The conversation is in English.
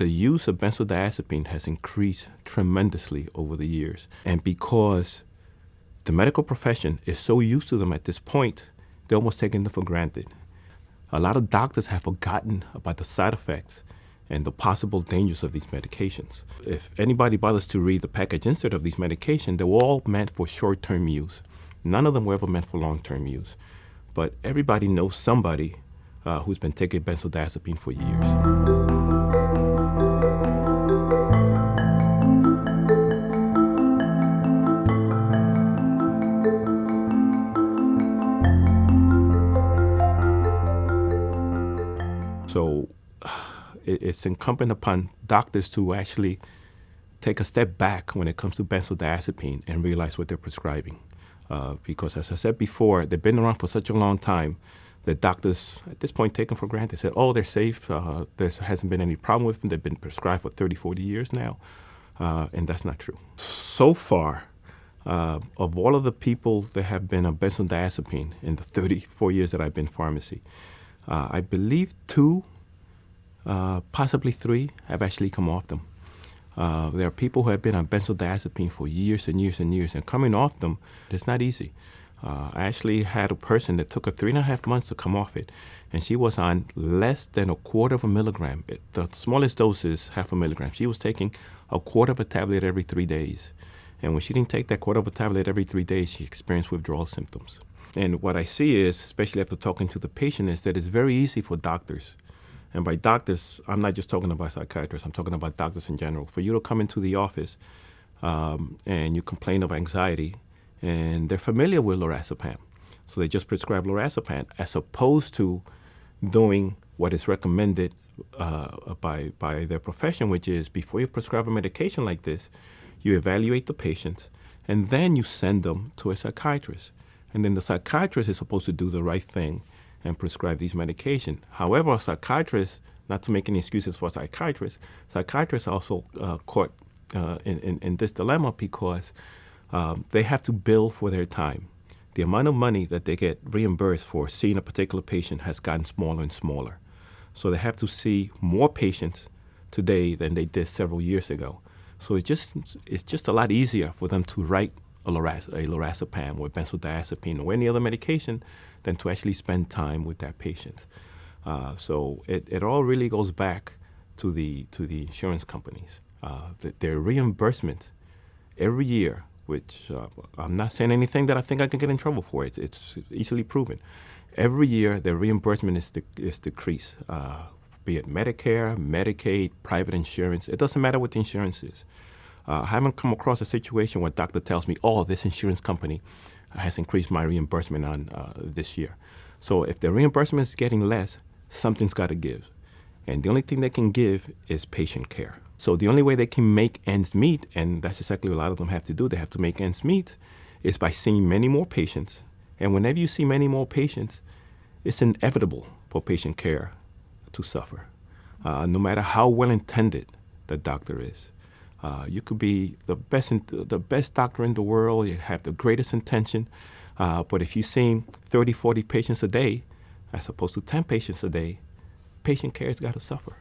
the use of benzodiazepine has increased tremendously over the years. And because the medical profession is so used to them at this point, they're almost taking them for granted. A lot of doctors have forgotten about the side effects and the possible dangers of these medications. If anybody bothers to read the package insert of these medications, they were all meant for short-term use. None of them were ever meant for long-term use. But everybody knows somebody who's been taking benzodiazepine for years. So it's incumbent upon doctors to actually take a step back when it comes to benzodiazepine and realize what they're prescribing. Because as I said before, they've been around for such a long time that doctors at this point take them for granted. Said, oh, they're safe. There hasn't been any problem with them. They've been prescribed for 30, 40 years now. And that's not true. So far, of all of the people that have been on benzodiazepine in the 34 years that I've been in pharmacy, I believe 2, possibly 3, have actually come off them. There are people who have been on benzodiazepine for years and years and years, and coming off them, it's not easy. I actually had a person that took her 3.5 months to come off it, and she was on less than 1/4 milligram. The smallest dose is 0.5 milligram. She was taking 1/4 tablet every 3 days. And when she didn't take that 1/4 tablet every 3 days, she experienced withdrawal symptoms. And what I see is, especially after talking to the patient, is that it's very easy for doctors. And by doctors, I'm not just talking about psychiatrists, I'm talking about doctors in general. For you to come into the office and you complain of anxiety, and they're familiar with lorazepam. So they just prescribe lorazepam as opposed to doing what is recommended by their profession, which is before you prescribe a medication like this, you evaluate the patient, and then you send them to a psychiatrist. And then the psychiatrist is supposed to do the right thing and prescribe these medications. However, a psychiatrist, not to make any excuses for psychiatrists also caught in this dilemma because they have to bill for their time. The amount of money that they get reimbursed for seeing a particular patient has gotten smaller and smaller. So they have to see more patients today than they did several years ago. So it's just a lot easier for them to write a lorazepam or benzodiazepine or any other medication than to actually spend time with that patient. So it all really goes back to the insurance companies. Their reimbursement every year, which I'm not saying anything that I think I can get in trouble for. It's easily proven. Every year, their reimbursement is decreased, be it Medicare, Medicaid, private insurance. It doesn't matter what the insurance is. I haven't come across a situation where a doctor tells me, oh, this insurance company has increased my reimbursement on this year. So if the reimbursement is getting less, something's got to give. And the only thing they can give is patient care. So the only way they can make ends meet, and that's exactly what a lot of them have to do, they have to make ends meet, is by seeing many more patients. And whenever you see many more patients, it's inevitable for patient care to suffer, no matter how well-intended the doctor is. You could be the best doctor in the world, you have the greatest intention, but if you're seeing 30, 40 patients a day, as opposed to 10 patients a day, patient care has got to suffer.